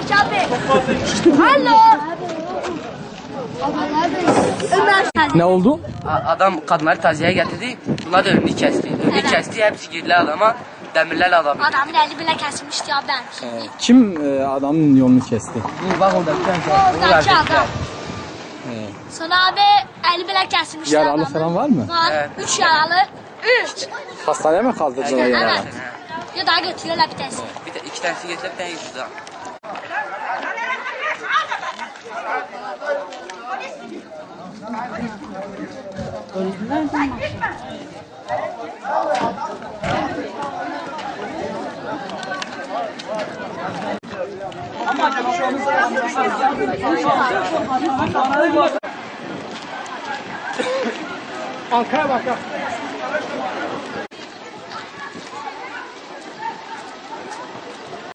çek abi. Alo. Ne oldu? Adam kadınları taziye getirdi. Bunlar da önünü kesti. Önünü kesti. Hepsi girdiler adama. Demirlerle adamı. Adamın eli bile kesilmişti ya ben. Kim adamın yolunu kesti? Bu bak oradaki Oradaki adam. Sonra abi eli bile kesilmişti Yaralı adamın. falan var mı? Var. Evet. 3 yaralı. 3. Hastaneye mi kaldırdılar yaralı? Evet. Ya daha götürüyorlar bir tanesi. Bir de iki tanesi getirip bir tane yüzüldü. Ankara bak.